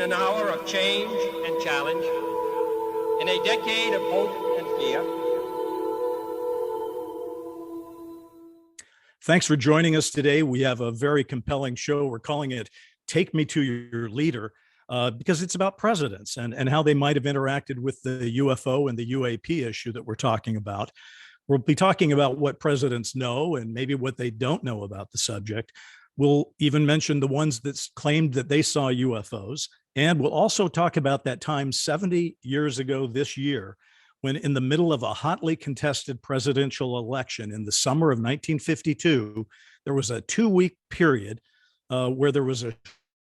an hour of change and challenge, in a decade of hope and fear. Thanks for joining us today. We have a very compelling show. We're calling it Take Me to Your Leader, because it's about presidents and how they might have interacted with the UFO and the UAP issue that we're talking about. We'll be talking about what presidents know and maybe what they don't know about the subject. We'll even mention the ones that claimed that they saw UFOs. And we'll also talk about that time 70 years ago this year, when in the middle of a hotly contested presidential election in the summer of 1952, there was a 2-week period where there was a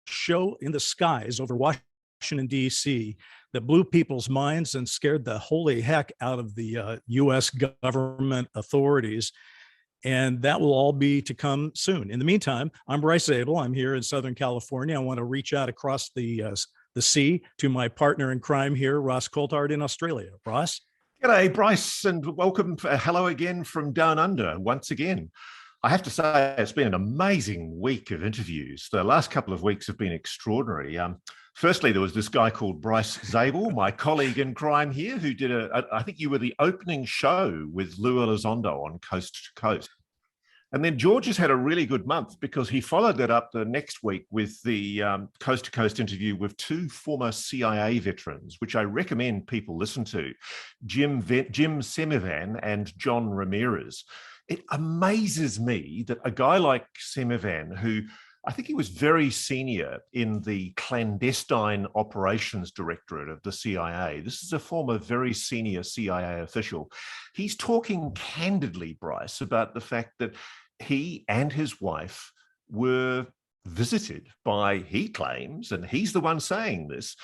show in the skies over Washington, D.C. that blew people's minds and scared the holy heck out of the U.S. government authorities. And that will all be to come soon. In the meantime, I'm Bryce Zabel. I'm here in Southern California. I want to reach out across the sea to my partner in crime here, Ross Coulthard in Australia. Ross? G'day, Bryce, and welcome. Hello again from down under once again. I have to say, it's been an amazing week of interviews. The last couple of weeks have been extraordinary. Firstly, there was this guy called Bryce Zabel, my colleague in crime here, who did I think you were the opening show with Lou Elizondo on Coast to Coast. And then George has had a really good month because he followed that up the next week with the Coast to Coast interview with 2 former CIA veterans, which I recommend people listen to, Jim Semivan and John Ramirez. It amazes me that a guy like Semivan, who I think he was very senior in the clandestine operations directorate of the CIA. This is a former very senior CIA official. He's talking candidly, Bryce, about the fact that he and his wife were visited by, he claims, and he's the one saying this,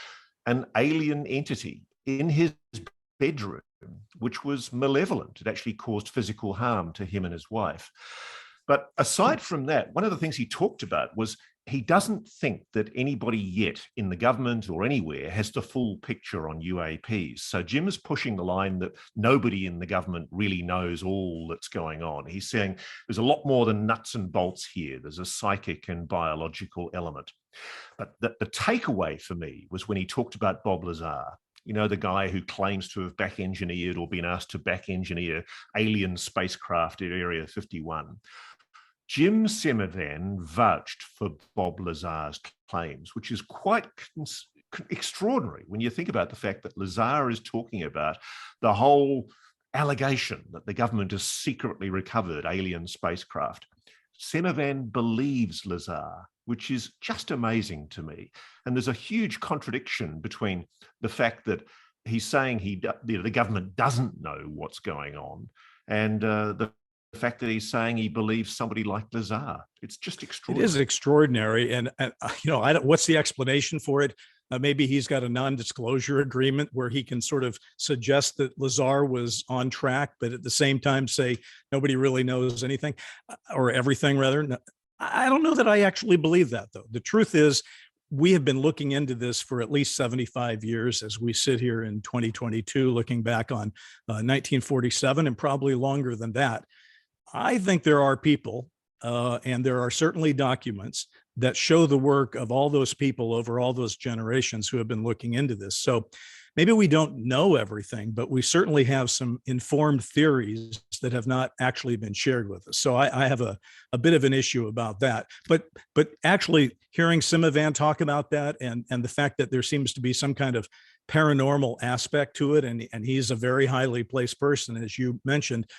an alien entity in his bedroom, which was malevolent. It actually caused physical harm to him and his wife. But aside from that, one of the things he talked about was he doesn't think that anybody yet in the government or anywhere has the full picture on UAPs. So Jim is pushing the line that nobody in the government really knows all that's going on. He's saying there's a lot more than nuts and bolts here. There's a psychic and biological element. But the takeaway for me was when he talked about Bob Lazar. You know, the guy who claims to have back-engineered or been asked to back-engineer alien spacecraft at Area 51. Jim Semivan vouched for Bob Lazar's claims, which is quite extraordinary when you think about the fact that Lazar is talking about the whole allegation that the government has secretly recovered alien spacecraft. Semivan believes Lazar, which is just amazing to me. And there's a huge contradiction between the fact that he's saying the government doesn't know what's going on and the fact that he's saying he believes somebody like Lazar. It's just extraordinary. It is extraordinary. And you know, what's the explanation for it? Maybe he's got a non-disclosure agreement where he can sort of suggest that Lazar was on track, but at the same time say nobody really knows anything or everything rather. I don't know that I actually believe that, though. The truth is, we have been looking into this for at least 75 years as we sit here in 2022, looking back on 1947 and probably longer than that. I think there are people, and there are certainly documents that show the work of all those people over all those generations who have been looking into this. So maybe we don't know everything, but we certainly have some informed theories that have not actually been shared with us. So I have a bit of an issue about that. But actually hearing Semivan talk about that and the fact that there seems to be some kind of paranormal aspect to it, and he's a very highly placed person, as you mentioned,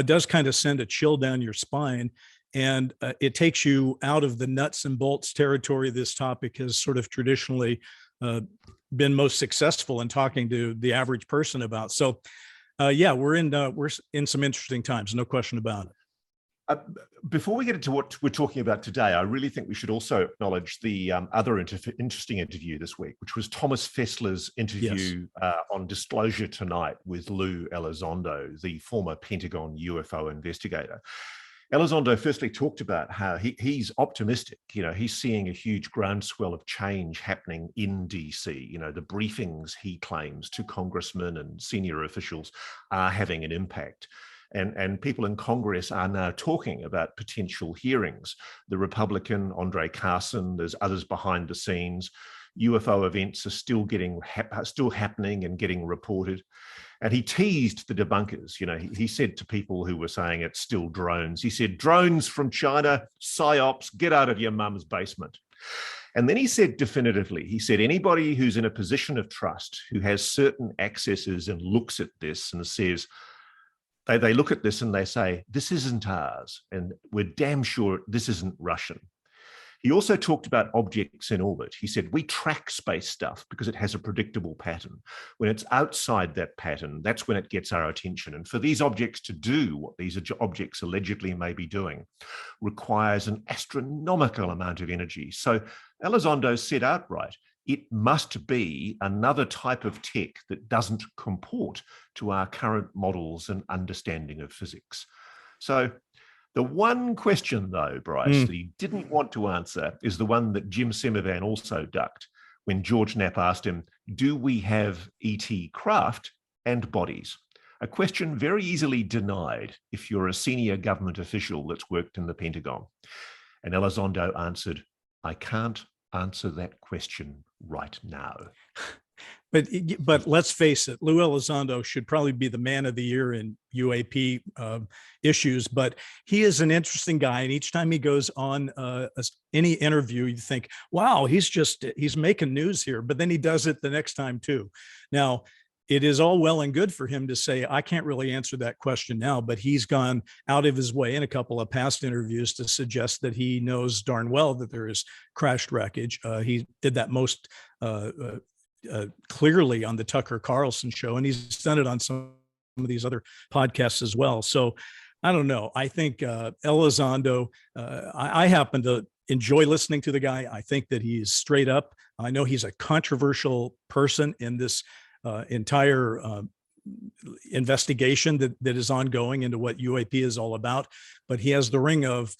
does kind of send a chill down your spine. And it takes you out of the nuts and bolts territory this topic has sort of traditionally been most successful in talking to the average person about. So yeah, we're in some interesting times, no question about it. Before we get into what we're talking about today, I really think we should also acknowledge the other interesting interview this week, which was Thomas Fessler's interview on Disclosure Tonight with Lou Elizondo, the former Pentagon UFO investigator. Elizondo firstly talked about how he's optimistic. You know, he's seeing a huge groundswell of change happening in DC. You know, the briefings, he claims, to congressmen and senior officials are having an impact. And people in Congress are now talking about potential hearings. The Republican, Andre Carson, there's others behind the scenes. UFO events are still still happening and getting reported. And he teased the debunkers. You know, he said to people who were saying it's still drones, he said, drones from China, psyops, get out of your mum's basement. And then he said definitively, he said, anybody who's in a position of trust, who has certain accesses and looks at this and says, they look at this and they say, this isn't ours, and we're damn sure this isn't Russian. He also talked about objects in orbit. He said, we track space stuff because it has a predictable pattern. When it's outside that pattern, that's when it gets our attention. And for these objects to do what these objects allegedly may be doing requires an astronomical amount of energy. So Elizondo said outright, it must be another type of tech that doesn't comport to our current models and understanding of physics. So the one question, though, Bryce, that he didn't want to answer is the one that Jim Semivan also ducked when George Knapp asked him, do we have ET craft and bodies? A question very easily denied if you're a senior government official that's worked in the Pentagon. And Elizondo answered, I can't answer that question right now. But let's face it, Lou Elizondo should probably be the man of the year in UAP issues, but he is an interesting guy. And each time he goes on any interview, you think, wow, he's making news here, but then he does it the next time too. Now, it is all well and good for him to say, I can't really answer that question now, but he's gone out of his way in a couple of past interviews to suggest that he knows darn well that there is crashed wreckage. He did that most clearly on the Tucker Carlson show, and he's done it on some of these other podcasts as well. So I don't know. I think Elizondo, I happen to enjoy listening to the guy. I think that he's straight up. I know he's a controversial person in this entire investigation that is ongoing into what UAP is all about, but he has the ring of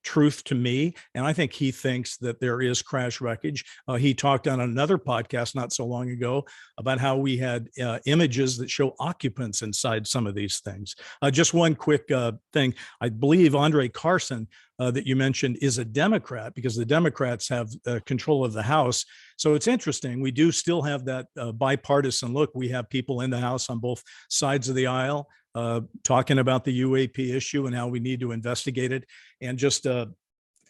truth to me. And I think he thinks that there is crash wreckage. He talked on another podcast not so long ago about how we had images that show occupants inside some of these things. Just one quick thing. I believe Andre Carson that you mentioned is a Democrat, because the Democrats have control of the House. So it's interesting. We do still have that bipartisan look. We have people in the House on both sides of the aisle talking about the UAP issue and how we need to investigate it. And just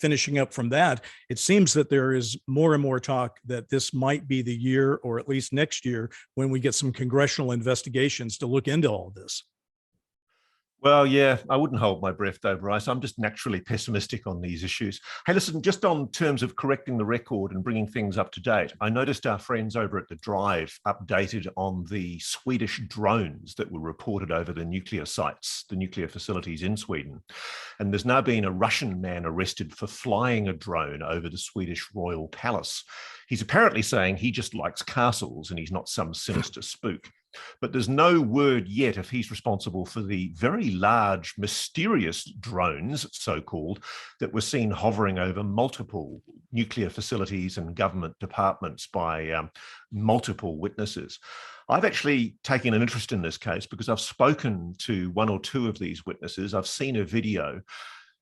finishing up from that, it seems that there is more and more talk that this might be the year, or at least next year, when we get some congressional investigations to look into all this. Well, yeah, I wouldn't hold my breath though, Bryce. I'm just naturally pessimistic on these issues. Hey, listen, just on terms of correcting the record and bringing things up to date, I noticed our friends over at The Drive updated on the Swedish drones that were reported over the nuclear sites, the nuclear facilities in Sweden. And there's now been a Russian man arrested for flying a drone over the Swedish royal palace. He's apparently saying he just likes castles and he's not some sinister spook. But there's no word yet if he's responsible for the very large, mysterious drones, so-called, that were seen hovering over multiple nuclear facilities and government departments by multiple witnesses. I've actually taken an interest in this case because I've spoken to one or two of these witnesses. I've seen a video.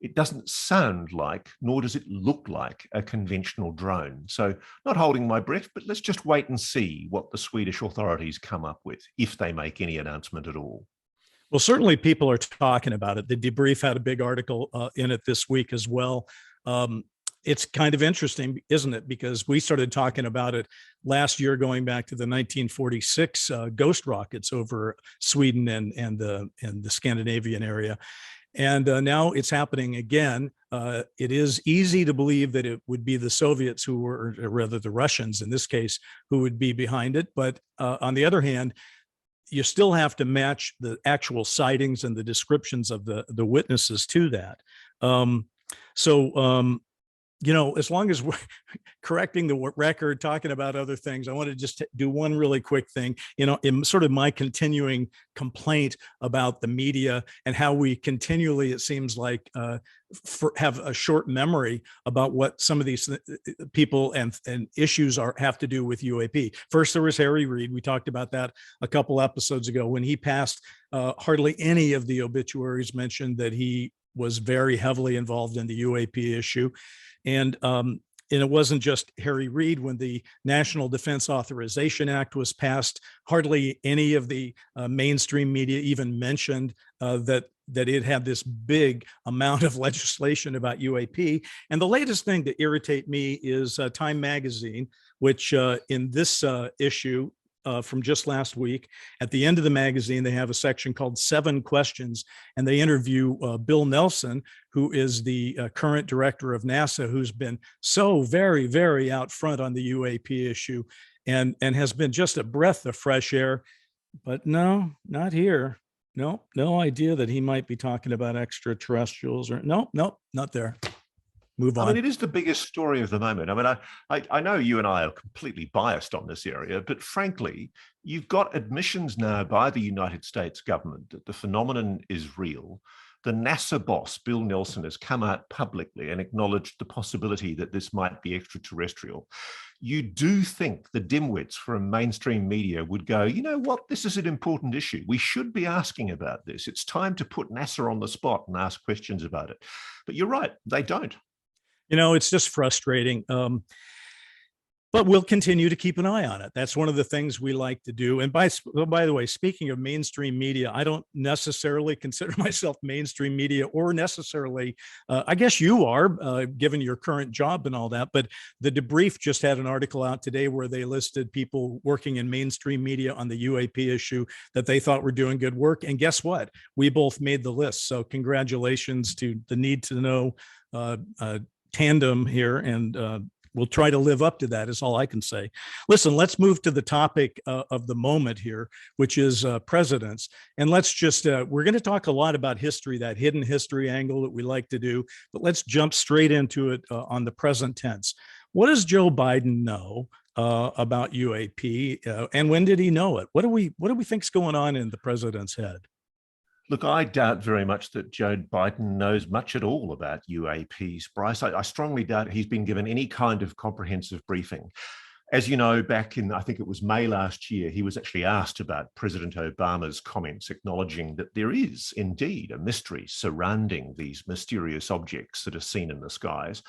It doesn't sound like, nor does it look like, a conventional drone. So not holding my breath, but let's just wait and see what the Swedish authorities come up with, if they make any announcement at all. Well, certainly people are talking about it. The Debrief had a big article in it this week as well. It's kind of interesting, isn't it? Because we started talking about it last year, going back to the 1946 ghost rockets over Sweden and the Scandinavian area. And now it's happening again. It is easy to believe that it would be the Soviets who were, or rather the Russians in this case, who would be behind it. But on the other hand, you still have to match the actual sightings and the descriptions of the witnesses to that. You know, as long as we're correcting the record, talking about other things, I want to just do one really quick thing, you know, in sort of my continuing complaint about the media and how we continually, it seems like, have a short memory about what some of these people and issues have to do with UAP. First, there was Harry Reid. We talked about that a couple episodes ago. When he passed, hardly any of the obituaries mentioned that he was very heavily involved in the UAP issue. And and it wasn't just Harry Reid. When the National Defense Authorization Act was passed, hardly any of the mainstream media even mentioned that it had this big amount of legislation about UAP. And the latest thing to irritate me is Time Magazine, which in this issue from just last week, at the end of the magazine, they have a section called 7 Questions, and they interview Bill Nelson, who is the current director of NASA, who's been so very, very out front on the UAP issue and has been just a breath of fresh air. But no, not here. No idea that he might be talking about extraterrestrials or no, not there. Move on. I mean, it is the biggest story of the moment. I mean, I know you and I are completely biased on this area, but frankly, you've got admissions now by the United States government that the phenomenon is real. The NASA boss, Bill Nelson, has come out publicly and acknowledged the possibility that this might be extraterrestrial. You do think the dimwits from mainstream media would go, you know what, this is an important issue. We should be asking about this. It's time to put NASA on the spot and ask questions about it. But you're right, they don't. It's just frustrating. But we'll continue to keep an eye on it. That's one of the things we like to do. And by the way, speaking of mainstream media, I don't necessarily consider myself mainstream media or necessarily, I guess you are, given your current job and all that. But the Debrief just had an article out today where they listed people working in mainstream media on the UAP issue that they thought were doing good work. And guess what? We both made the list. So congratulations to the Need to Know tandem here, and we'll try to live up to that is all I can say. Listen, let's move to the topic of the moment here, which is presidents. And let's just, we're going to talk a lot about history, that hidden history angle that we like to do, but let's jump straight into it on the present tense. What does Joe Biden know about UAP, and when did he know it? What do we think's going on in the president's head? Look, I doubt very much that Joe Biden knows much at all about UAPs, Bryce. I strongly doubt he's been given any kind of comprehensive briefing. As you know, back in, I think it was May last year, he was actually asked about President Obama's comments acknowledging that there is indeed a mystery surrounding these mysterious objects that are seen in the skies.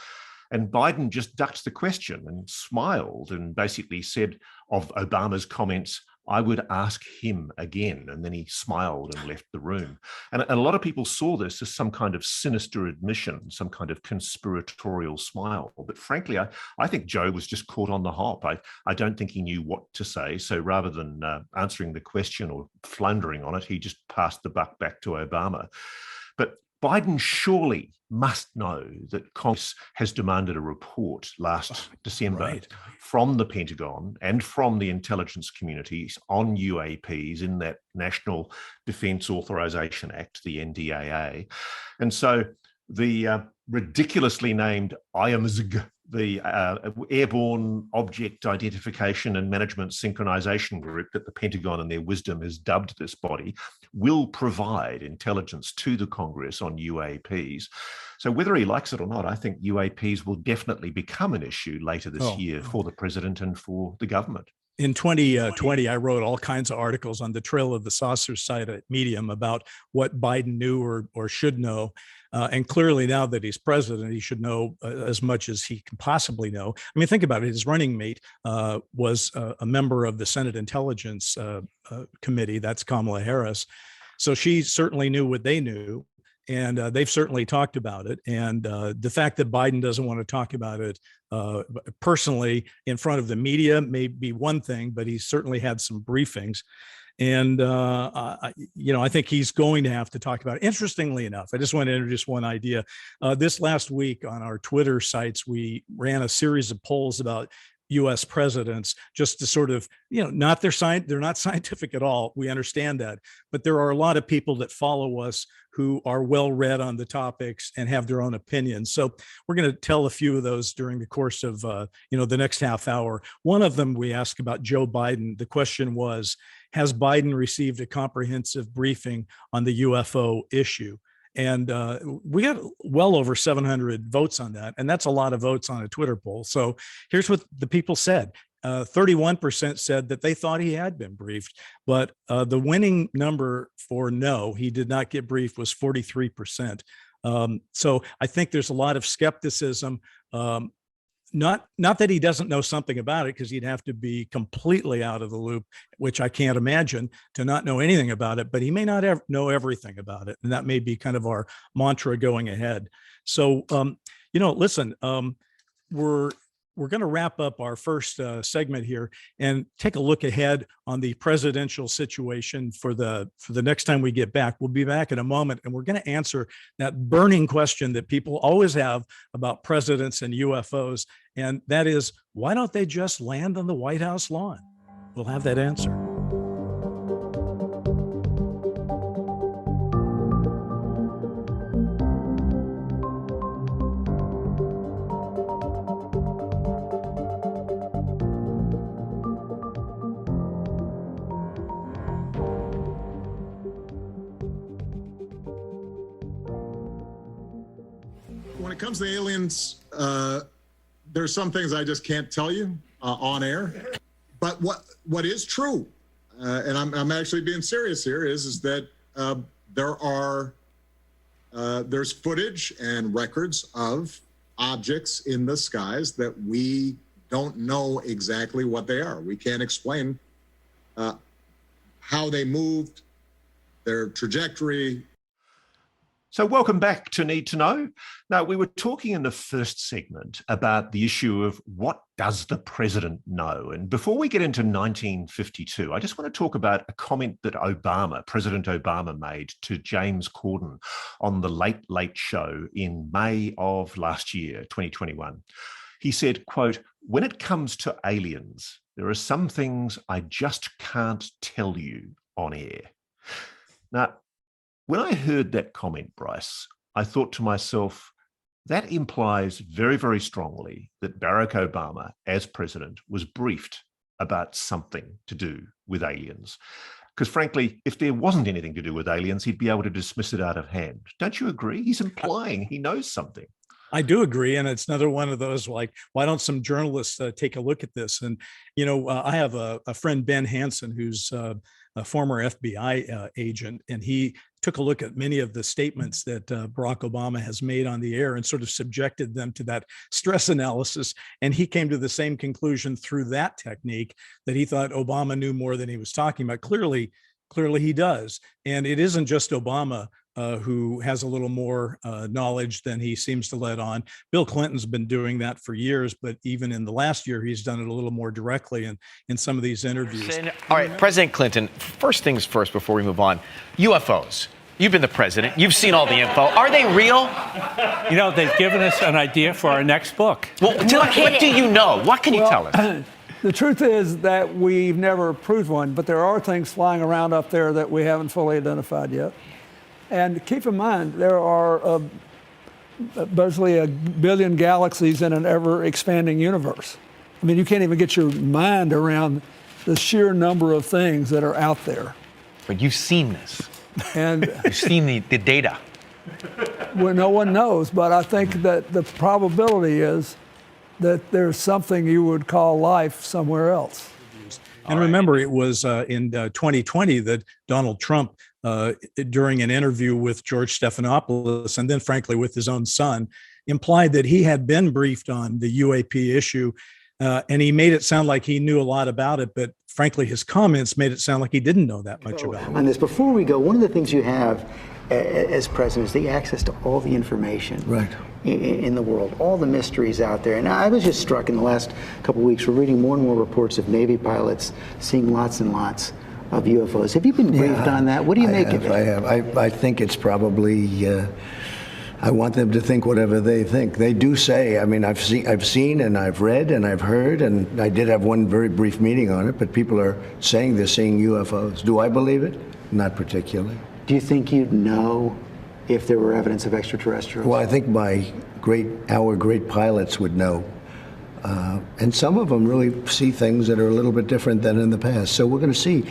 And Biden just ducked the question and smiled and basically said of Obama's comments, I would ask him again. And then he smiled and left the room. And a lot of people saw this as some kind of sinister admission, some kind of conspiratorial smile. But frankly, I think Joe was just caught on the hop. I don't think he knew what to say. So rather than answering the question or floundering on it, he just passed the buck back to Obama. But Biden surely must know that Congress has demanded a report last December from the Pentagon and from the intelligence communities on UAPs in that National Defense Authorization Act, the NDAA. And so the ridiculously named IAMSG, the Airborne Object Identification and Management Synchronization Group that the Pentagon in their wisdom has dubbed this body, will provide intelligence to the Congress on UAPs. So whether he likes it or not, I think UAPs will definitely become an issue later this year for the president and for the government. In 2020, I wrote all kinds of articles on the Trail of the Saucer site at Medium about what Biden knew or should know. And clearly now that he's president, he should know as much as he can possibly know. I mean, think about it. His running mate was a member of the Senate Intelligence Committee. That's Kamala Harris. So she certainly knew what they knew. And they've certainly talked about it. And the fact that Biden doesn't want to talk about it personally in front of the media may be one thing, but he's certainly had some briefings. And, I think he's going to have to talk about it. Interestingly enough, I just want to introduce one idea. This last week on our Twitter sites, we ran a series of polls about U.S. presidents, just to sort of, they're not scientific at all. We understand that, but there are a lot of people that follow us who are well read on the topics and have their own opinions. So we're going to tell a few of those during the course of, the next half hour. One of them, we asked about Joe Biden. The question was, has Biden received a comprehensive briefing on the UFO issue? And we got well over 700 votes on that. And that's a lot of votes on a Twitter poll. So here's what the people said. 31% said that they thought he had been briefed, but the winning number for no, he did not get briefed, was 43%. So I think there's a lot of skepticism. not that he doesn't know something about it, because he'd have to be completely out of the loop, which I can't imagine, to not know anything about it, but he may not know everything about it. And that may be kind of our mantra going ahead. So, listen, we're going to wrap up our first segment here and take a look ahead on the presidential situation for the next time we get back. We'll be back in a moment, and we're going to answer that burning question that people always have about presidents and UFOs. And that is, why don't they just land on the White House lawn? We'll have that answer. When it comes to aliens, there's some things I just can't tell you on air. But what is true, and I'm actually being serious here, is that there's footage and records of objects in the skies that we don't know exactly what they are. We can't explain how they moved, their trajectory. So welcome back to Need to Know. Now, we were talking in the first segment about the issue of what does the president know? And before we get into 1952, I just want to talk about a comment that President Obama made to James Corden on the Late Late Show in May of last year, 2021. He said, quote, "When it comes to aliens, there are some things I just can't tell you on air." Now, when I heard that comment, Bryce, I thought to myself, that implies very, very strongly that Barack Obama, as president, was briefed about something to do with aliens. Because frankly, if there wasn't anything to do with aliens, he'd be able to dismiss it out of hand. Don't you agree? He's implying he knows something. I do agree. And it's another one of those, like, why don't some journalists take a look at this? And, I have a friend, Ben Hansen, who's a former FBI agent, and he took a look at many of the statements that Barack Obama has made on the air and sort of subjected them to that stress analysis. And he came to the same conclusion through that technique, that he thought Obama knew more than he was talking about. Clearly he does. And it isn't just Obama who has a little more knowledge than he seems to let on. Bill Clinton's been doing that for years, but even in the last year, he's done it a little more directly in some of these interviews. All right, President Clinton, first things first before we move on, UFOs. You've been the president. You've seen all the info. Are they real? They've given us an idea for our next book. Well, what do you know? What can you tell us? The truth is that we've never proved one, but there are things flying around up there that we haven't fully identified yet. And keep in mind, there are basically 1 billion galaxies in an ever-expanding universe. I mean, you can't even get your mind around the sheer number of things that are out there. But you've seen this. And you've seen the data. Well, no one knows, but I think that the probability is that there's something you would call life somewhere else. And remember, it was in 2020 that Donald Trump, during an interview with George Stephanopoulos, and then frankly with his own son, implied that he had been briefed on the UAP issue. And he made it sound like he knew a lot about it, but frankly, his comments made it sound like he didn't know that much about it. On this, before we go, one of the things you have as president is the access to all the information in the world, all the mysteries out there. And I was just struck in the last couple of weeks, we're reading more and more reports of Navy pilots seeing lots and lots of UFOs. Have you been briefed on that? What do you make of it? I have. I think it's probably, I want them to think whatever they think. They do say, I mean, I've seen and I've read and I've heard, and I did have one very brief meeting on it, but people are saying they're seeing UFOs. Do I believe it? Not particularly. Do you think you'd know if there were evidence of extraterrestrials? Well, I think our great pilots would know. And some of them really see things that are a little bit different than in the past. So we're going to see.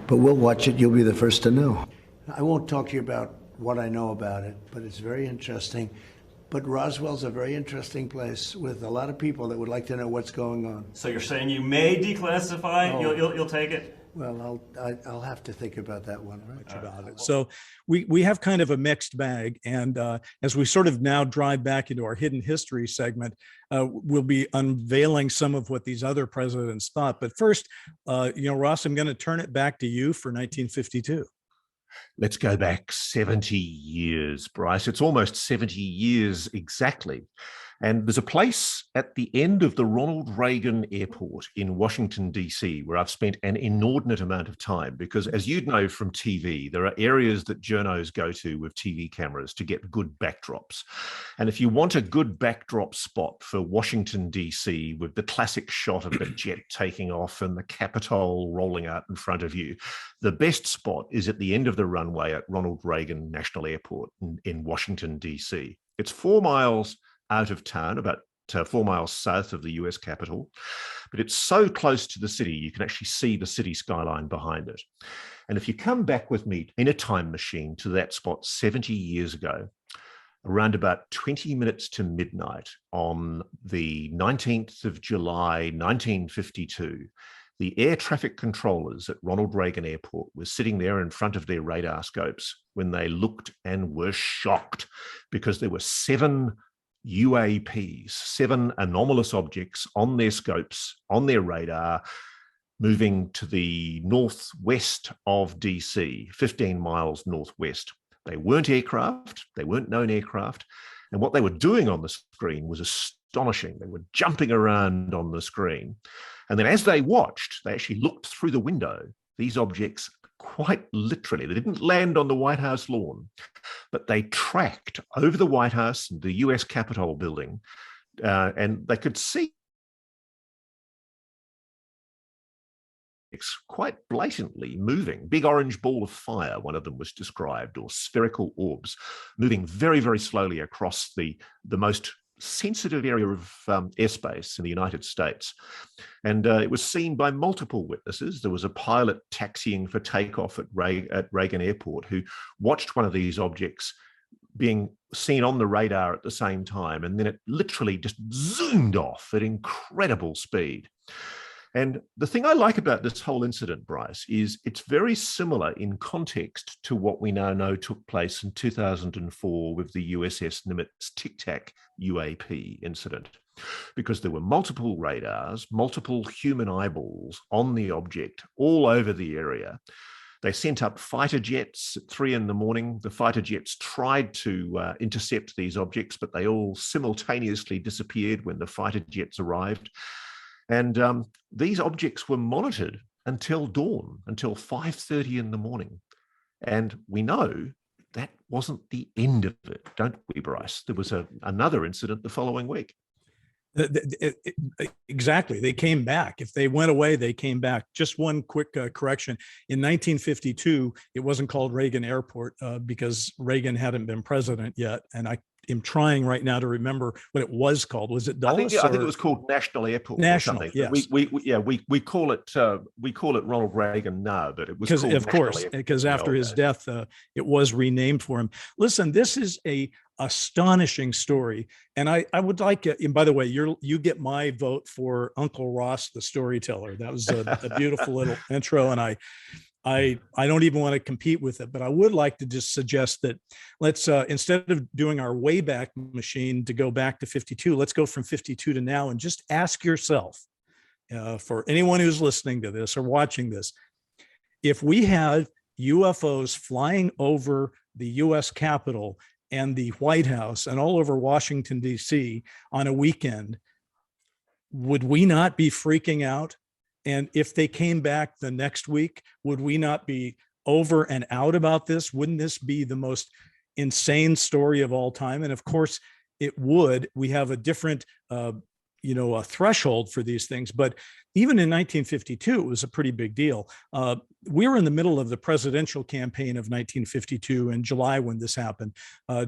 But we'll watch it. You'll be the first to know. I won't talk to you about what I know about it, but it's very interesting. But Roswell's a very interesting place with a lot of people that would like to know what's going on. So you're saying you may declassify? No. You'll take it? Well, I'll have to think about that one. Right? About it. So we have kind of a mixed bag. And as we sort of now drive back into our hidden history segment, we'll be unveiling some of what these other presidents thought. But first, Ross, I'm going to turn it back to you for 1952. Let's go back 70 years, Bryce. It's almost 70 years exactly. And there's a place at the end of the Ronald Reagan Airport in Washington, D.C., where I've spent an inordinate amount of time, because as you'd know from TV, there are areas that journos go to with TV cameras to get good backdrops. And if you want a good backdrop spot for Washington, D.C., with the classic shot of the jet taking off and the Capitol rolling out in front of you, the best spot is at the end of the runway at Ronald Reagan National Airport in Washington, D.C. It's 4 miles out of town, about 4 miles south of the US Capitol, but it's so close to the city, you can actually see the city skyline behind it. And if you come back with me in a time machine to that spot 70 years ago, around about 20 minutes to midnight on the 19th of July, 1952, the air traffic controllers at Ronald Reagan Airport were sitting there in front of their radar scopes when they looked and were shocked, because there were 7 UAPs, 7 anomalous objects on their scopes, on their radar, moving to the northwest of DC, 15 miles northwest. They weren't aircraft, they weren't known aircraft, and what they were doing on the screen was astonishing. They were jumping around on the screen. And then as they watched, they actually looked through the window. These objects, quite literally, they didn't land on the White House lawn, but they tracked over the White House and the US Capitol building, and they could see quite blatantly moving. Big orange ball of fire, one of them was described, or spherical orbs, moving very, very slowly across the most sensitive area of airspace in the United States. And it was seen by multiple witnesses. There was a pilot taxiing for takeoff at Reagan Airport who watched one of these objects being seen on the radar at the same time, and then it literally just zoomed off at incredible speed. And the thing I like about this whole incident, Bryce, is it's very similar in context to what we now know took place in 2004 with the USS Nimitz Tic Tac UAP incident, because there were multiple radars, multiple human eyeballs on the object all over the area. They sent up fighter jets at 3 a.m. The fighter jets tried to intercept these objects, but they all simultaneously disappeared when the fighter jets arrived. And these objects were monitored until dawn, until 5:30 in the morning. And we know that wasn't the end of it, don't we, Bryce? There was another incident the following week. Exactly. They came back. If they went away, they came back. Just one quick correction. In 1952, it wasn't called Reagan Airport because Reagan hadn't been president yet. And I am trying right now to remember what it was called. Was it Dulles? I think it was called National Airport. National, or something. yes. We call it Ronald Reagan now, but it was because called of course, Airport because after his death, it was renamed for him. Listen, this is a astonishing story, and I would like. And by the way, you get my vote for Uncle Ross, the storyteller. That was a beautiful little intro, and I don't even want to compete with it, but I would like to just suggest that let's, instead of doing our Wayback Machine to go back to 52, let's go from 52 to now and just ask yourself, for anyone who's listening to this or watching this, if we had UFOs flying over the US Capitol and the White House and all over Washington, D.C. on a weekend, would we not be freaking out? And if they came back the next week, would we not be over and out about this? Wouldn't this be the most insane story of all time? And of course it would. We have a different, a threshold for these things. But even in 1952, it was a pretty big deal. We were in the middle of the presidential campaign of 1952 in July when this happened.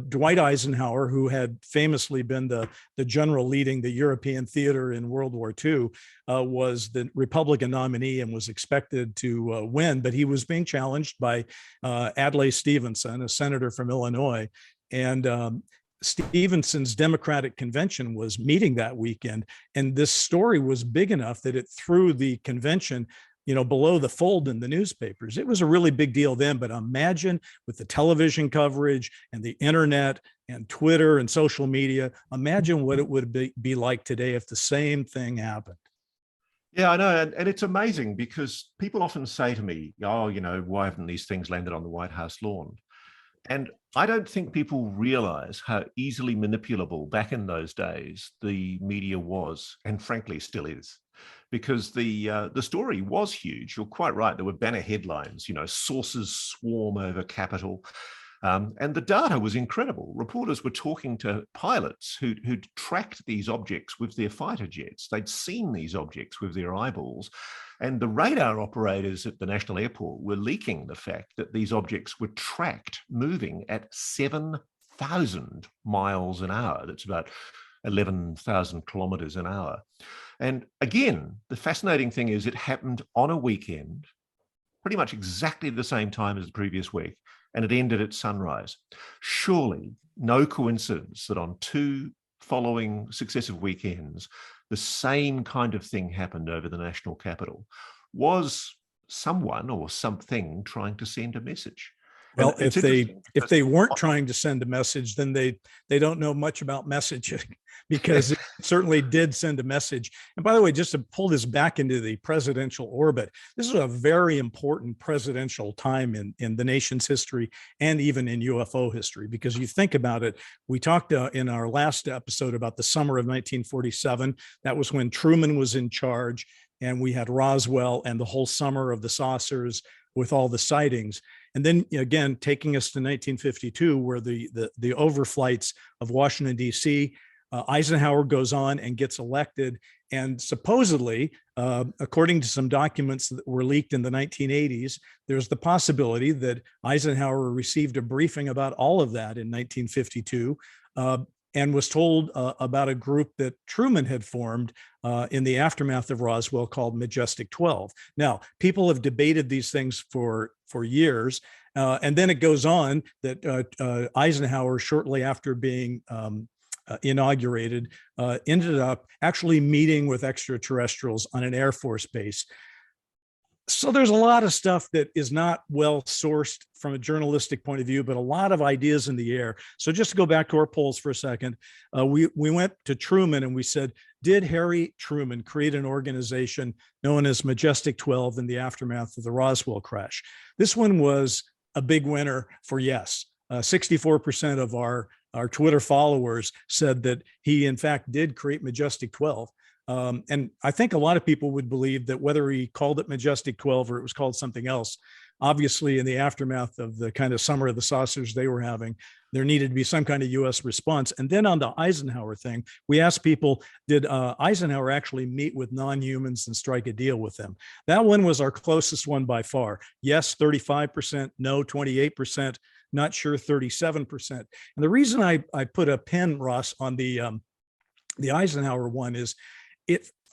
Dwight Eisenhower, who had famously been the general leading the European theater in World War II, was the Republican nominee and was expected to win, but he was being challenged by Adlai Stevenson, a senator from Illinois. And Stevenson's Democratic convention was meeting that weekend, and this story was big enough that it threw the convention below the fold in the newspapers. It was a really big deal then, but imagine with the television coverage and the internet and Twitter and social media, imagine what it would be like today if the same thing happened. Yeah, I know. And it's amazing because people often say to me, oh, why haven't these things landed on the White House lawn? And I don't think people realize how easily manipulable back in those days the media was, and frankly still is, because the story was huge. You're quite right. There were banner headlines, sources swarm over Capitol. And the data was incredible. Reporters were talking to pilots who'd tracked these objects with their fighter jets. They'd seen these objects with their eyeballs. And the radar operators at the National Airport were leaking the fact that these objects were tracked moving at 7,000 miles an hour. That's about 11,000 kilometers an hour. And again, the fascinating thing is it happened on a weekend, pretty much exactly the same time as the previous week, and it ended at sunrise. Surely no coincidence that on 2 following successive weekends, the same kind of thing happened over the national capital. Was someone or something trying to send a message? Well, if they weren't trying to send a message, then they don't know much about messaging, because it certainly did send a message. And by the way, just to pull this back into the presidential orbit, this is a very important presidential time in the nation's history and even in UFO history, because you think about it, we talked in our last episode about the summer of 1947. That was when Truman was in charge, and we had Roswell and the whole summer of the saucers with all the sightings. And then again, taking us to 1952, where the overflights of Washington, D.C., Eisenhower goes on and gets elected. And supposedly, according to some documents that were leaked in the 1980s, there's the possibility that Eisenhower received a briefing about all of that in 1952. And was told about a group that Truman had formed in the aftermath of Roswell called Majestic 12. Now, people have debated these things for years. And then it goes on that Eisenhower, shortly after being inaugurated, ended up actually meeting with extraterrestrials on an Air Force base. So there's a lot of stuff that is not well sourced from a journalistic point of view, but a lot of ideas in the air. So just to go back to our polls for a second, we went to Truman and we said, did Harry Truman create an organization known as Majestic 12 in the aftermath of the Roswell crash? This one was a big winner for yes. 64% of our Twitter followers said that he in fact did create Majestic 12. And I think a lot of people would believe that whether he called it Majestic 12 or it was called something else, obviously in the aftermath of the kind of summer of the saucers they were having, there needed to be some kind of US response. And then on the Eisenhower thing, we asked people, did Eisenhower actually meet with non-humans and strike a deal with them? That one was our closest one by far. Yes, 35%, no, 28%, not sure, 37%. And the reason I put a pin, Ross, on the Eisenhower one is,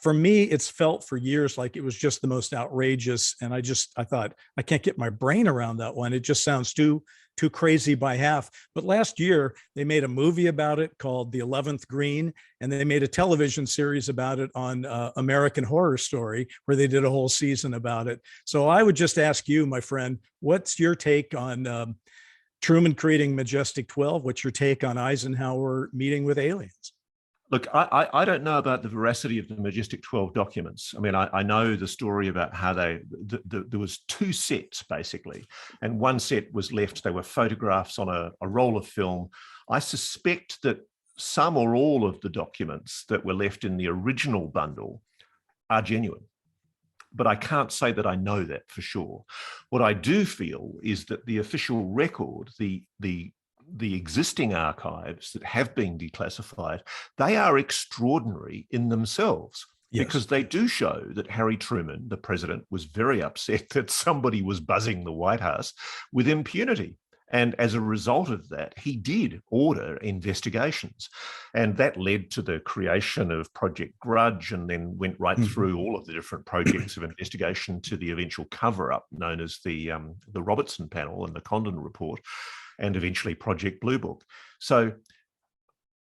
for me, it's felt for years like it was just the most outrageous. And I thought, I can't get my brain around that one. It just sounds too crazy by half. But last year, they made a movie about it called The 11th Green, and they made a television series about it on American Horror Story, where they did a whole season about it. So I would just ask you, my friend, what's your take on Truman creating Majestic 12? What's your take on Eisenhower meeting with aliens? Look, I don't know about the veracity of the Majestic 12 documents. I mean, I know the story about how there was 2 sets basically, and one set was left. They were photographs on a roll of film. I suspect that some or all of the documents that were left in the original bundle are genuine, but I can't say that I know that for sure. What I do feel is that the official record, the existing archives that have been declassified, they are extraordinary in themselves. Yes. Because they do show that Harry Truman, the president, was very upset that somebody was buzzing the White House with impunity. And as a result of that, he did order investigations. And that led to the creation of Project Grudge, and then went right through all of the different projects of investigation to the eventual cover-up known as the Robertson Panel and the Condon Report, and eventually Project Blue Book. So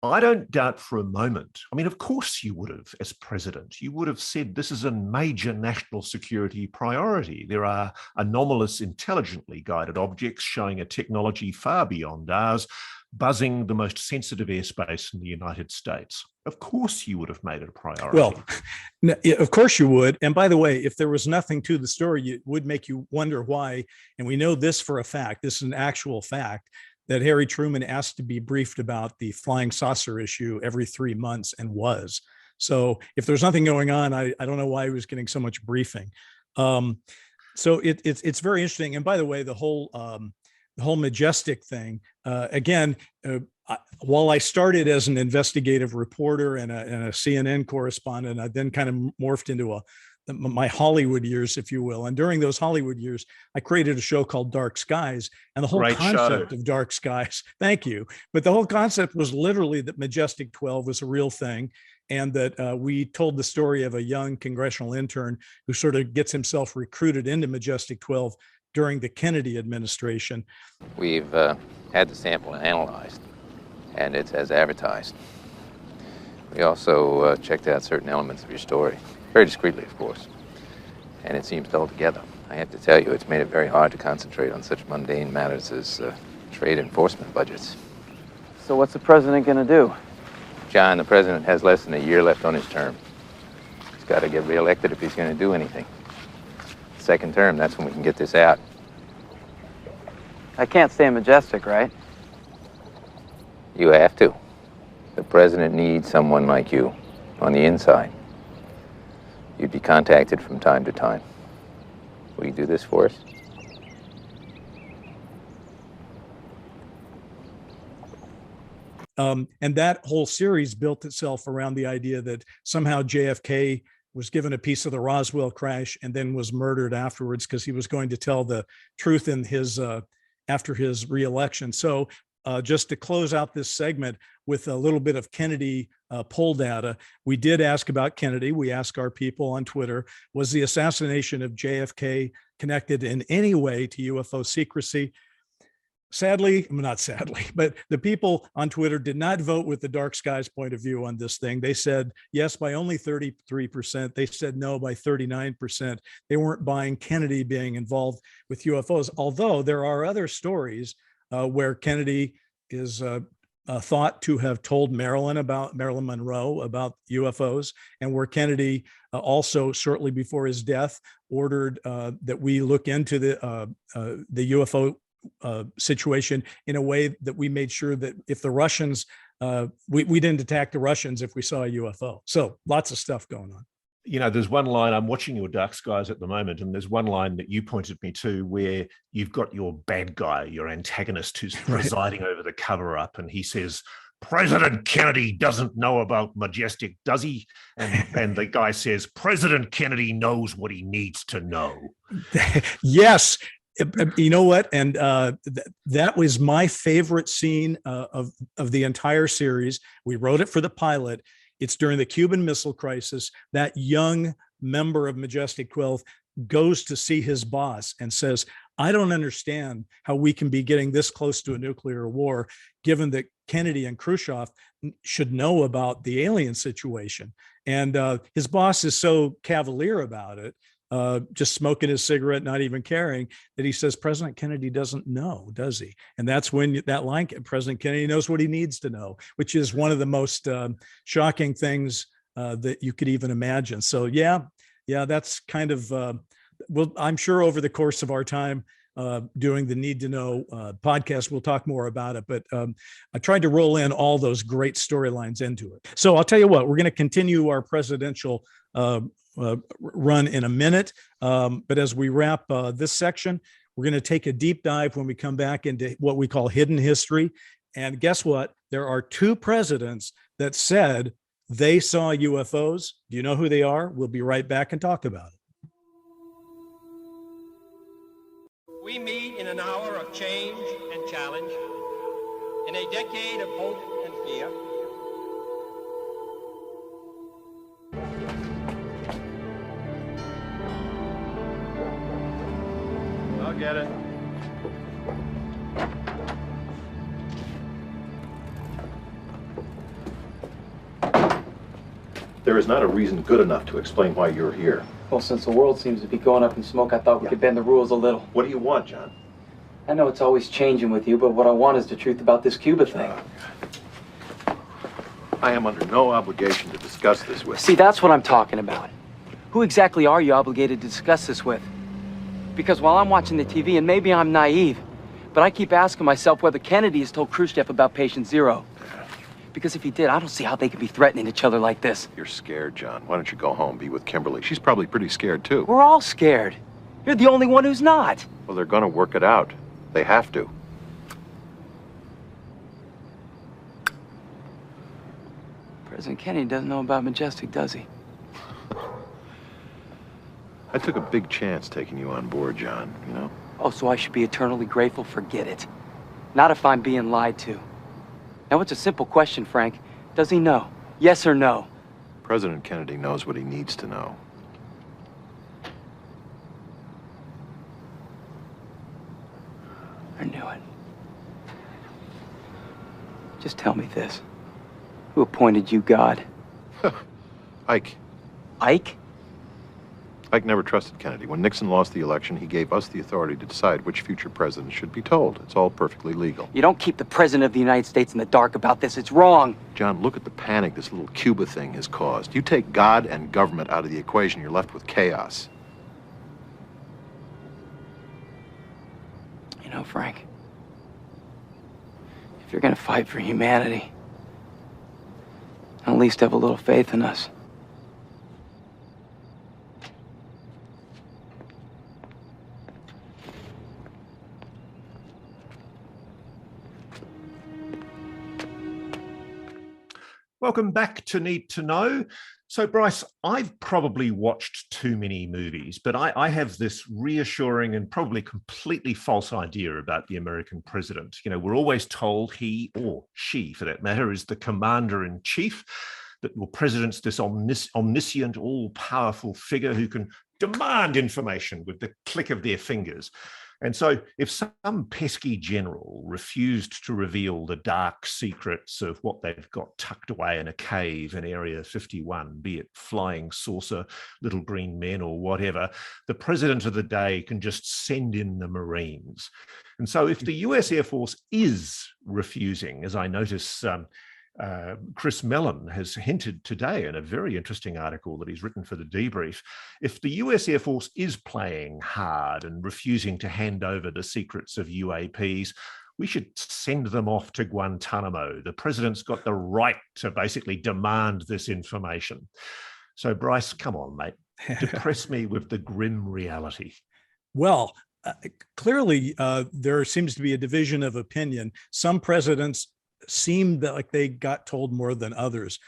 I don't doubt for a moment. I mean, of course you would have, as president, you would have said this is a major national security priority. There are anomalous, intelligently guided objects showing a technology far beyond ours, buzzing the most sensitive airspace in the United States. Of course you would have made it a priority. Well, of course you would. And by the way, if there was nothing to the story, it would make you wonder why. And we know this for a fact. This is an actual fact, that Harry Truman asked to be briefed about the flying saucer issue every 3 months and was. So if there's nothing going on, I don't know why he was getting so much briefing. So it's very interesting. And by the way, the whole Majestic thing, again, while I started as an investigative reporter and a CNN correspondent, I then kind of morphed into my Hollywood years, if you will. And during those Hollywood years, I created a show called Dark Skies, and the whole concept of Dark Skies, thank you. But the whole concept was literally that Majestic 12 was a real thing. And that we told the story of a young congressional intern who sort of gets himself recruited into Majestic 12 during the Kennedy administration. We've had the sample analyzed, and it's as advertised. We also checked out certain elements of your story. Very discreetly, of course. And it seems to hold together. I have to tell you, it's made it very hard to concentrate on such mundane matters as trade enforcement budgets. So what's the president going to do? John, the president has less than a year left on his term. He's got to get reelected if he's going to do anything. Second term, that's when we can get this out. I can't stay Majestic, right? You have to. The president needs someone like you on the inside. You'd be contacted from time to time. Will you do this for us? And that whole series built itself around the idea that somehow JFK was given a piece of the Roswell crash and then was murdered afterwards because he was going to tell the truth in his after his reelection. So just to close out this segment with a little bit of Kennedy poll data, we did ask about Kennedy. We asked our people on Twitter, was the assassination of JFK connected in any way to UFO secrecy? Sadly, not sadly, but the people on Twitter did not vote with the Dark Skies point of view on this thing. They said yes by only 33%. They said no by 39%. They weren't buying Kennedy being involved with UFOs, although there are other stories where Kennedy is thought to have told Marilyn Monroe about UFOs, and where Kennedy also shortly before his death ordered that we look into the UFO situation in a way that we made sure that if the Russians, we didn't attack the Russians if we saw a UFO. So lots of stuff going on. You know, there's one line, I'm watching your Dark Skies at the moment, and there's one line that you pointed me to where you've got your bad guy, your antagonist who's presiding over the cover up, and he says, President Kennedy doesn't know about Majestic, does he? And the guy says, President Kennedy knows what he needs to know. Yes. You know what? And that was my favorite scene of the entire series. We wrote it for the pilot. It's during the Cuban Missile Crisis. That young member of Majestic 12 goes to see his boss and says, I don't understand how we can be getting this close to a nuclear war, given that Kennedy and Khrushchev should know about the alien situation. And his boss is so cavalier about it, just smoking his cigarette, not even caring, that he says, President Kennedy doesn't know, does he? And that's when that line, President Kennedy knows what he needs to know, which is one of the most shocking things that you could even imagine. So yeah, that's kind of, well, I'm sure over the course of our time doing the Need to Know podcast, we'll talk more about it, but I tried to roll in all those great storylines into it. So I'll tell you what, we're going to continue our presidential run in a minute. But as we wrap this section, we're going to take a deep dive when we come back into what we call hidden history. And guess what? There are two presidents that said they saw UFOs. Do you know who they are? We'll be right back and talk about it. We meet in an hour of change and challenge, in a decade of hope and fear. I'll get it. There is not a reason good enough to explain why you're here. Well, since the world seems to be going up in smoke, I thought we could bend the rules a little. What do you want, John? I know it's always changing with you, but what I want is the truth about this Cuba thing. I am under no obligation to discuss this with See, that's what I'm talking about. Who exactly are you obligated to discuss this with? Because while I'm watching the TV, and maybe I'm naive, but I keep asking myself whether Kennedy has told Khrushchev about Patient Zero. Because if he did, I don't see how they could be threatening each other like this. You're scared, John. Why don't you go home, be with Kimberly? She's probably pretty scared, too. We're all scared. You're the only one who's not. Well, they're gonna work it out. They have to. President Kennedy doesn't know about Majestic, does he? I took a big chance taking you on board, John, you know? Oh, so I should be eternally grateful? Forget it. Not if I'm being lied to. Now, it's a simple question, Frank. Does he know? Yes or no? President Kennedy knows what he needs to know. I knew it. Just tell me this. Who appointed you God? Ike. Ike? Ike never trusted Kennedy. When Nixon lost the election, he gave us the authority to decide which future president should be told. It's all perfectly legal. You don't keep the President of the United States in the dark about this. It's wrong. John, look at the panic this little Cuba thing has caused. You take God and government out of the equation, you're left with chaos. You know, Frank, if you're gonna fight for humanity, at least have a little faith in us. Welcome back to Need to Know. So, Bryce, I've probably watched too many movies, but I have this reassuring and probably completely false idea about the American president. You know, we're always told he, or she for that matter, is the commander-in-chief, that your president's this omniscient, all-powerful figure who can demand information with the click of their fingers. And so if some pesky general refused to reveal the dark secrets of what they've got tucked away in a cave in Area 51, be it flying saucer, little green men or whatever, the president of the day can just send in the Marines. And so if the US Air Force is refusing, as I notice Chris Mellon has hinted today in a very interesting article that he's written for the Debrief, if the US Air Force is playing hard and refusing to hand over the secrets of UAPs, we should send them off to Guantanamo. The president's got the right to basically demand this information. So, Bryce, come on, mate. Depress me with the grim reality. Well, clearly, there seems to be a division of opinion. Some presidents seemed like they got told more than others.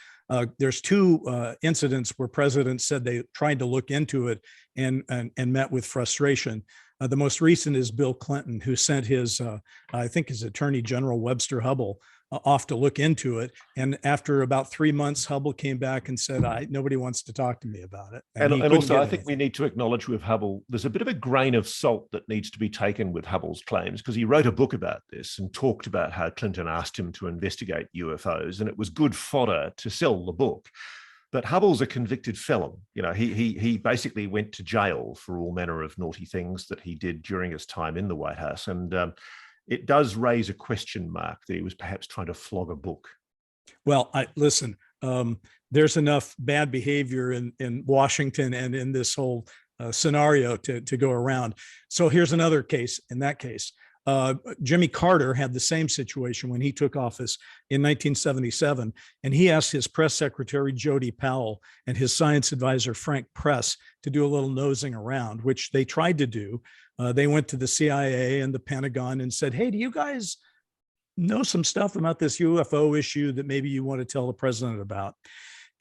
There's two incidents where presidents said they tried to look into it and met with frustration. The most recent is Bill Clinton, who sent his, I think his Attorney General Webster Hubbell off to look into it. And after about 3 months, Hubbell came back and said, nobody wants to talk to me about it. And also, I think we need to acknowledge with Hubbell, there's a bit of a grain of salt that needs to be taken with Hubbell's claims, because he wrote a book about this and talked about how Clinton asked him to investigate UFOs, and it was good fodder to sell the book. But Hubbell's a convicted felon. You know, he basically went to jail for all manner of naughty things that he did during his time in the White House. And it does raise a question mark that he was perhaps trying to flog a book. Well, listen, there's enough bad behavior in Washington and in this whole scenario to go around. So here's another case. In that case, Jimmy Carter had the same situation when he took office in 1977, and he asked his press secretary, Jody Powell, and his science advisor, Frank Press, to do a little nosing around, which they tried to do. They went to the CIA and the Pentagon and said, hey, do you guys know some stuff about this UFO issue that maybe you want to tell the president about?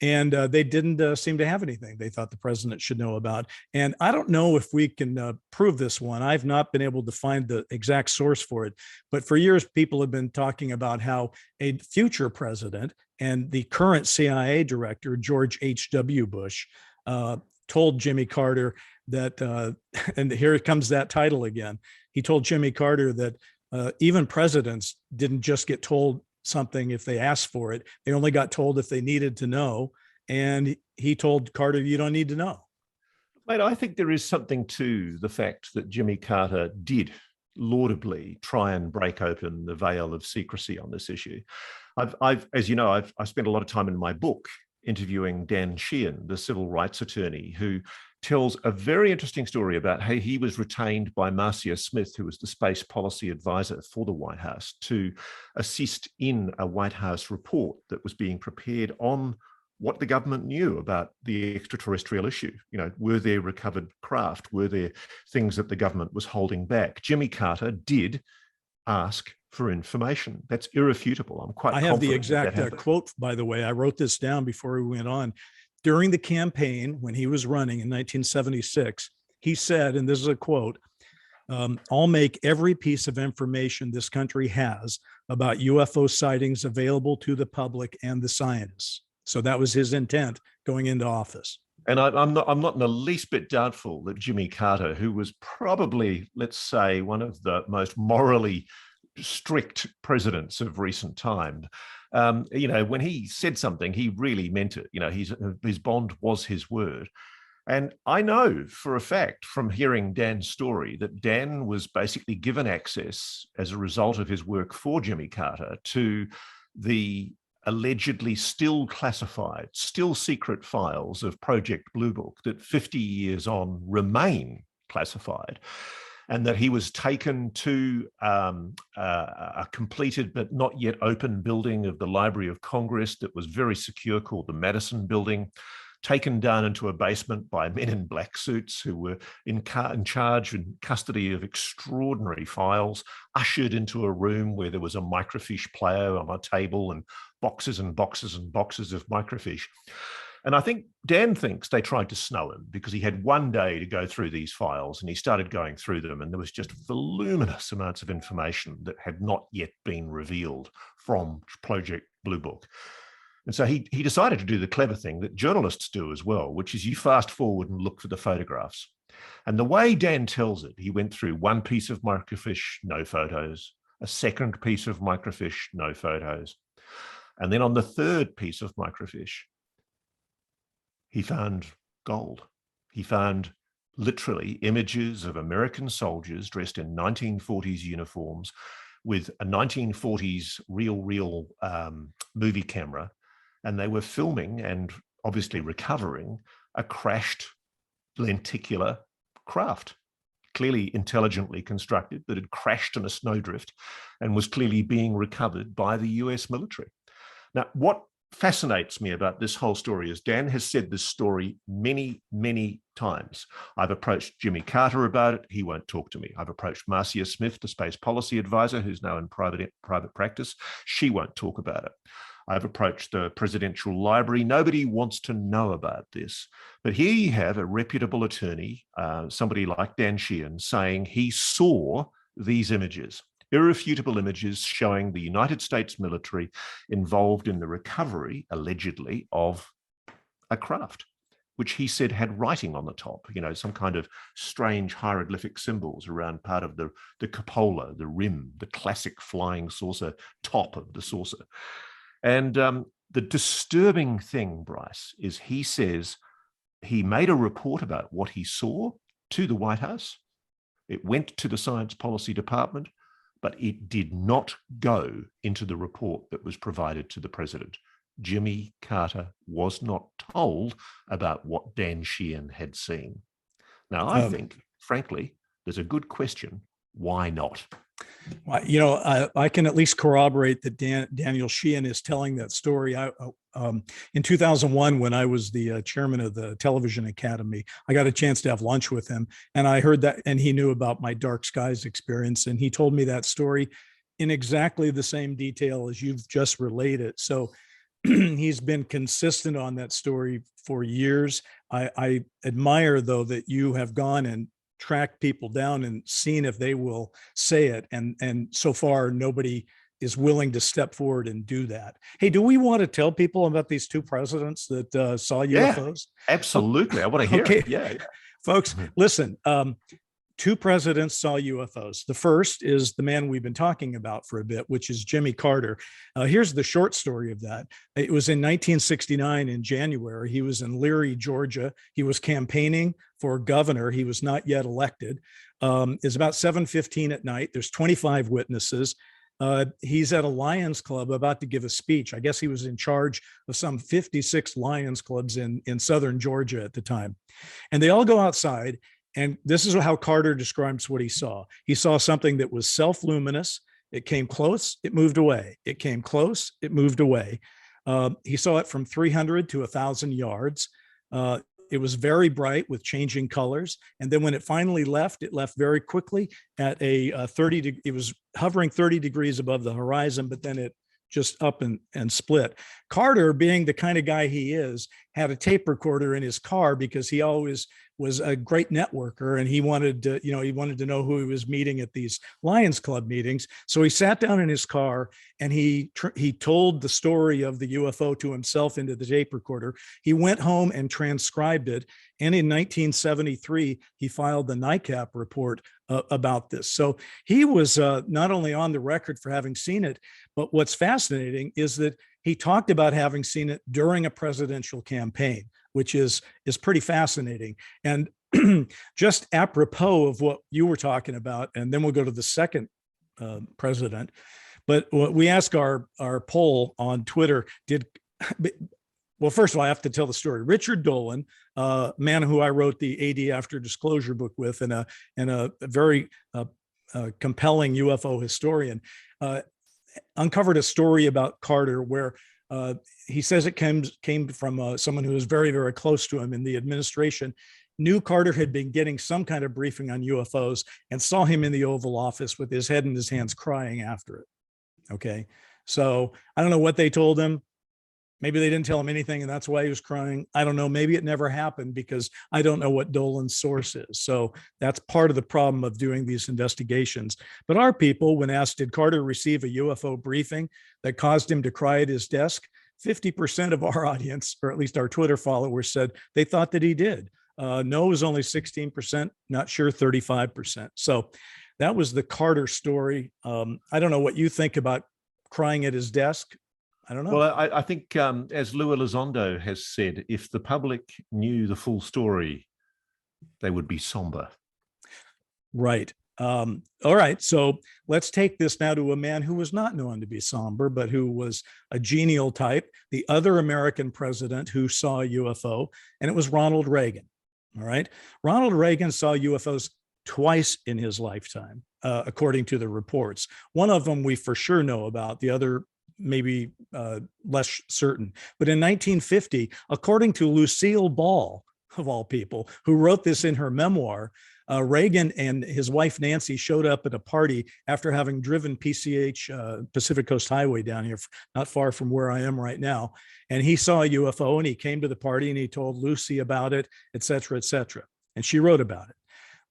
And they didn't seem to have anything they thought the president should know about. And I don't know if we can prove this one. I've not been able to find the exact source for it. But for years, people have been talking about how a future president and the current CIA director, George H.W. Bush, told Jimmy Carter that, and here comes that title again, he told Jimmy Carter that even presidents didn't just get told something if they asked for it. They only got told if they needed to know. and he told Carter, "You don't need to know." Mate, I think there is something to the fact that Jimmy Carter did laudably try and break open the veil of secrecy on this issue. I've as you know, I've spent a lot of time in my book interviewing Dan Sheehan, the civil rights attorney, who tells a very interesting story about how he was retained by Marcia Smith, who was the space policy advisor for the White House, to assist in a White House report that was being prepared on what the government knew about the extraterrestrial issue. You know, were there recovered craft? Were there things that the government was holding back? Jimmy Carter did ask for information. That's irrefutable. I'm quite confident. I have the exact quote, by the way. I wrote this down before we went on. During the campaign, when he was running in 1976, he said, and this is a quote, "I'll make every piece of information this country has about UFO sightings available to the public and the scientists." So that was his intent going into office. And I'm not in the least bit doubtful that Jimmy Carter, who was probably, let's say, one of the most morally strict presidents of recent time, you know, when he said something, he really meant it. You know, his bond was his word. And I know for a fact from hearing Dan's story that Dan was basically given access as a result of his work for Jimmy Carter to the allegedly still classified, still secret files of Project Blue Book that 50 years on remain classified, and that he was taken to a completed but not yet open building of the Library of Congress that was very secure, called the Madison Building, taken down into a basement by men in black suits who were in charge and custody of extraordinary files, ushered into a room where there was a microfiche player on a table and boxes and boxes and boxes of microfiche. And I think Dan thinks they tried to snow him because he had one day to go through these files, and he started going through them, and there was just voluminous amounts of information that had not yet been revealed from Project Blue Book. And so he decided to do the clever thing that journalists do as well, which is you fast forward and look for the photographs. And the way Dan tells it, he went through one piece of microfiche, no photos, a second piece of microfiche, no photos. And then on the third piece of microfiche, he found gold. He found literally images of American soldiers dressed in 1940s uniforms with a 1940s reel movie camera. And they were filming and obviously recovering a crashed lenticular craft, clearly intelligently constructed, that had crashed in a snowdrift and was clearly being recovered by the US military. Now, what fascinates me about this whole story is Dan has said this story many, many times. I've approached Jimmy Carter about it. He won't talk to me. I've approached Marcia Smith, the space policy advisor, who's now in private practice. She won't talk about it. I've approached the presidential library. Nobody wants to know about this. But here you have a reputable attorney, somebody like Dan Sheehan, saying he saw these images, irrefutable images showing the United States military involved in the recovery, allegedly, of a craft, which he said had writing on the top, you know, some kind of strange hieroglyphic symbols around part of the cupola, the rim, the classic flying saucer top of the saucer. And the disturbing thing, Bryce, is he says he made a report about what he saw to the White House. It went to the Science Policy Department, but it did not go into the report that was provided to the president. Jimmy Carter was not told about what Dan Sheehan had seen. Now, I think, frankly, there's a good question. Why not? You know, I can at least corroborate that Daniel Sheehan is telling that story. In 2001, when I was the chairman of the Television Academy, I got a chance to have lunch with him, and I heard that, and he knew about my Dark Skies experience, and he told me that story in exactly the same detail as you've just related. So he's been consistent on that story for years. I admire, though, that you have gone and track people down and seen if they will say it. And so far, nobody is willing to step forward and do that. Hey, do we want to tell people about these two presidents that saw UFOs? Absolutely. I want to hear it. Yeah. Folks, listen, two presidents saw UFOs. The first is the man we've been talking about for a bit, which is Jimmy Carter. Here's the short story of that. It was in 1969 in January. He was in Leary, Georgia. He was campaigning for governor. He was not yet elected. It's about 7:15 at night. There's 25 witnesses. He's at a Lions Club about to give a speech. I guess he was in charge of some 56 Lions Clubs in southern Georgia at the time. And they all go outside. And this is how Carter describes what he saw. He saw something that was self-luminous. It came close, it moved away. It came close, it moved away. He saw it from 300 to 1,000 yards. It was very bright with changing colors. And then when it finally left, it left very quickly at a it was hovering 30 degrees above the horizon, but then it just up and split. Carter, being the kind of guy he is, had a tape recorder in his car because he always was a great networker, and he wanted to know who he was meeting at these Lions Club meetings. So he sat down in his car and he told the story of the UFO to himself into the tape recorder. He went home and transcribed it. And in 1973, he filed the NICAP report about this. So he was not only on the record for having seen it, but what's fascinating is that he talked about having seen it during a presidential campaign, which is pretty fascinating. And just apropos of what you were talking about, and then we'll go to the second president. But we asked our poll on Twitter, well, first of all, I have to tell the story. Richard Dolan, man who I wrote the AD After Disclosure book with, and a very compelling UFO historian, uncovered a story about Carter where he says it came from someone who was very, very close to him in the administration, knew Carter had been getting some kind of briefing on UFOs, and saw him in the Oval Office with his head in his hands crying after it. Okay. So I don't know what they told him. Maybe they didn't tell him anything and that's why he was crying. I don't know. Maybe it never happened because I don't know what Dolan's source is. So that's part of the problem of doing these investigations. But our people, when asked, did Carter receive a UFO briefing that caused him to cry at his desk? 50% of our audience, or at least our Twitter followers, said they thought that he did. No was only 16%, not sure 35%. So that was the Carter story. I don't know what you think about crying at his desk. I don't know. Well, I think, as Lua Elizondo has said, if the public knew the full story, they would be somber. Right. All right. So let's take this now to a man who was not known to be somber, but who was a genial type, the other American president who saw a UFO, and it was Ronald Reagan. All right. Ronald Reagan saw UFOs twice in his lifetime, according to the reports. One of them we for sure know about, the other maybe less certain. But in 1950, according to Lucille Ball, of all people, who wrote this in her memoir, Reagan and his wife Nancy showed up at a party after having driven PCH, Pacific Coast Highway, down here, not far from where I am right now. And he saw a UFO and he came to the party and he told Lucy about it, et cetera, et cetera. And she wrote about it.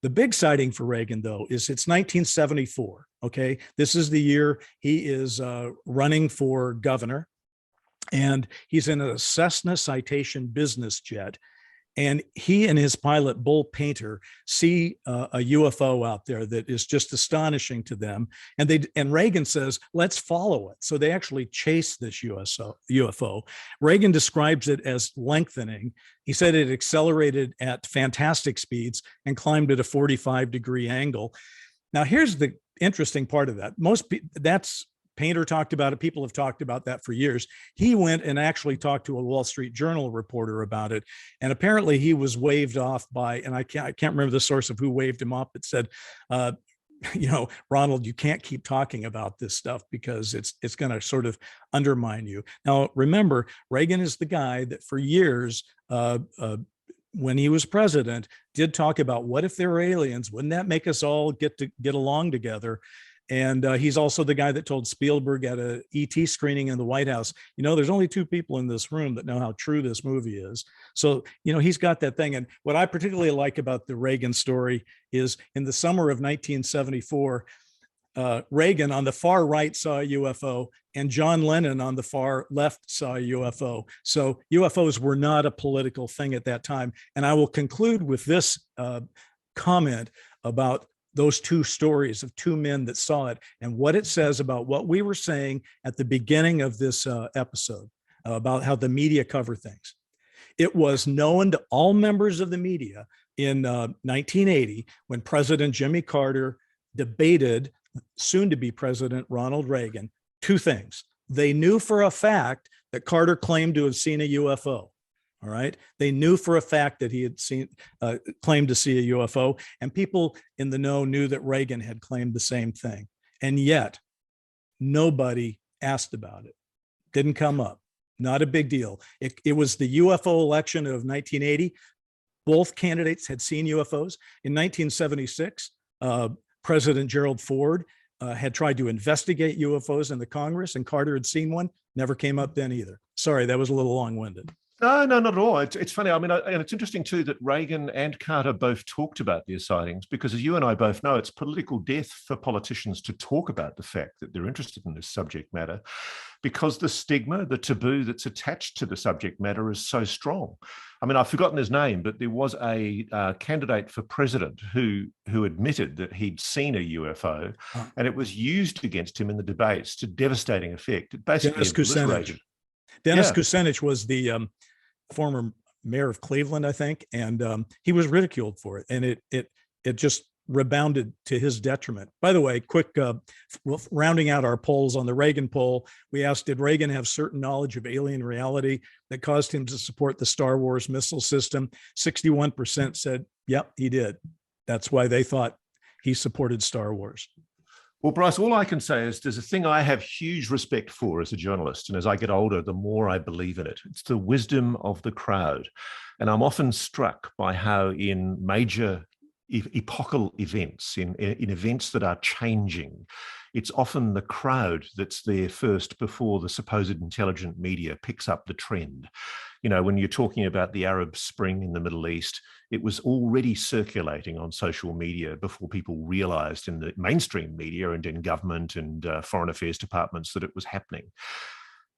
The big sighting for Reagan, though, is it's 1974. Okay, this is the year he is running for governor, and he's in a Cessna Citation business jet. And he and his pilot, Bull Painter, see a UFO out there that is just astonishing to them. And Reagan says, let's follow it. So they actually chase this UFO. Reagan describes it as lengthening. He said it accelerated at fantastic speeds and climbed at a 45-degree angle. Now, here's the interesting part of that. That's Painter talked about it. People have talked about that for years. He went and actually talked to a Wall Street Journal reporter about it. And apparently he was waved off by, and I can't remember the source of who waved him off. It said, Ronald, you can't keep talking about this stuff because it's going to sort of undermine you. Now, remember, Reagan is the guy that for years, when he was president, did talk about what if there were aliens? Wouldn't that make us all get along together? And he's also the guy that told Spielberg at a ET screening in the White House, there's only two people in this room that know how true this movie is. So, he's got that thing. And what I particularly like about the Reagan story is in the summer of 1974, Reagan on the far right saw a UFO and John Lennon on the far left saw a UFO. So UFOs were not a political thing at that time. And I will conclude with this comment. about those two stories of two men that saw it and what it says about what we were saying at the beginning of this episode about how the media cover things. It was known to all members of the media in 1980 when President Jimmy Carter debated soon to be President Ronald Reagan, two things. They knew for a fact that Carter claimed to have seen a UFO. All right. They knew for a fact that he had claimed to see a UFO, and people in the know knew that Reagan had claimed the same thing. And yet nobody asked about it. Didn't come up. Not a big deal. It was the UFO election of 1980. Both candidates had seen UFOs. In 1976, President Gerald Ford had tried to investigate UFOs in the Congress, and Carter had seen one. Never came up then either. Sorry, that was a little long-winded. No, not at all. It's funny. I mean, and it's interesting too that Reagan and Carter both talked about these sightings because, as you and I both know, it's political death for politicians to talk about the fact that they're interested in this subject matter, because the stigma, the taboo that's attached to the subject matter is so strong. I mean, I've forgotten his name, but there was a candidate for president who admitted that he'd seen a UFO, and it was used against him in the debates to devastating effect. It basically Dennis Kucinich. Dennis Kucinich was the former mayor of Cleveland, I think, and he was ridiculed for it, and it just rebounded to his detriment. By the way, quick rounding out our polls on the Reagan poll, we asked, did Reagan have certain knowledge of alien reality that caused him to support the Star Wars missile system? 61% said, yep, he did. That's why they thought he supported Star Wars. Well, Bryce, all I can say is there's a thing I have huge respect for as a journalist. And as I get older, the more I believe in it. It's the wisdom of the crowd. And I'm often struck by how in major epochal events, in events that are changing, it's often the crowd that's there first before the supposed intelligent media picks up the trend. You know, when you're talking about the Arab Spring in the Middle East, it was already circulating on social media before people realized in the mainstream media and in government and foreign affairs departments that it was happening.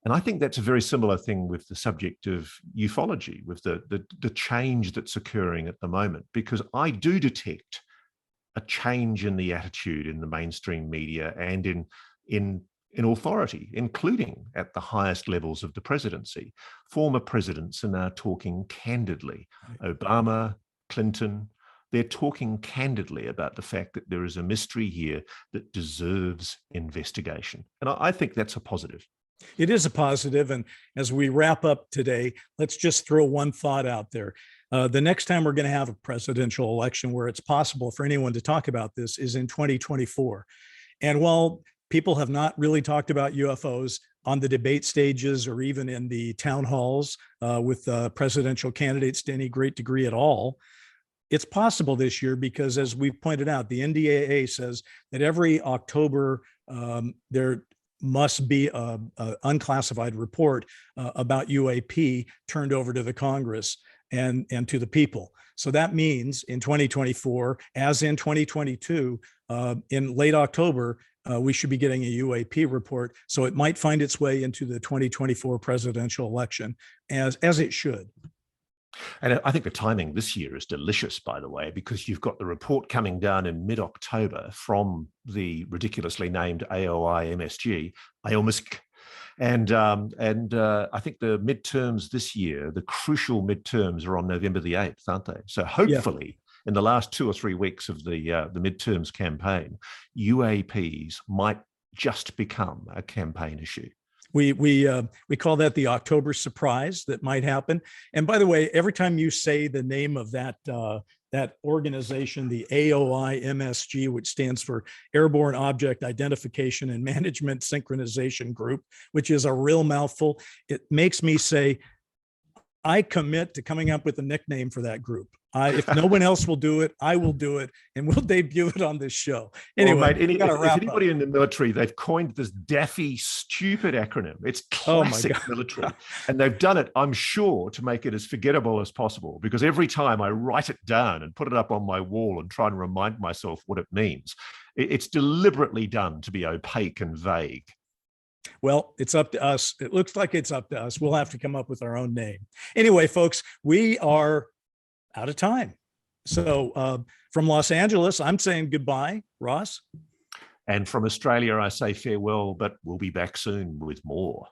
And I think that's a very similar thing with the subject of ufology, with the change that's occurring at the moment, because I do detect a change in the attitude in the mainstream media and in authority, including at the highest levels of the presidency. Former presidents are now talking candidly. Obama, Clinton, they're talking candidly about the fact that there is a mystery here that deserves investigation. And I think that's a positive. It is a positive. And as we wrap up today, let's just throw one thought out there. The next time we're going to have a presidential election where it's possible for anyone to talk about this is in 2024. And while people have not really talked about UFOs on the debate stages or even in the town halls with presidential candidates to any great degree at all, it's possible this year because, as we pointed out, the NDAA says that every October there must be an unclassified report about UAP turned over to the Congress and to the people. So that means in 2024, as in 2022, in late October, we should be getting a UAP report. So it might find its way into the 2024 presidential election, as it should. And I think the timing this year is delicious, by the way, because you've got the report coming down in mid-October from the ridiculously named AOI-MSG, AOMISC. And I think the midterms this year, the crucial midterms, are on November the 8th, aren't they? So hopefully in the last 2 or 3 weeks of the midterms campaign, UAPs might just become a campaign issue. We call that the October surprise that might happen. And by the way, every time you say the name of that organization, the AOI-MSG, which stands for Airborne Object Identification and Management Synchronization Group, which is a real mouthful, it makes me say, I commit to coming up with a nickname for that group. If no one else will do it, I will do it, and we'll debut it on this show. Anyway, well, mate, if anybody in the military, they've coined this daffy, stupid acronym. It's classic military. And they've done it, I'm sure, to make it as forgettable as possible, because every time I write it down and put it up on my wall and try and remind myself what it means, it's deliberately done to be opaque and vague. Well, it's up to us. It looks like it's up to us. We'll have to come up with our own name. Anyway, folks, we are out of time. So from Los Angeles, I'm saying goodbye, Ross. And from Australia, I say farewell, but we'll be back soon with more.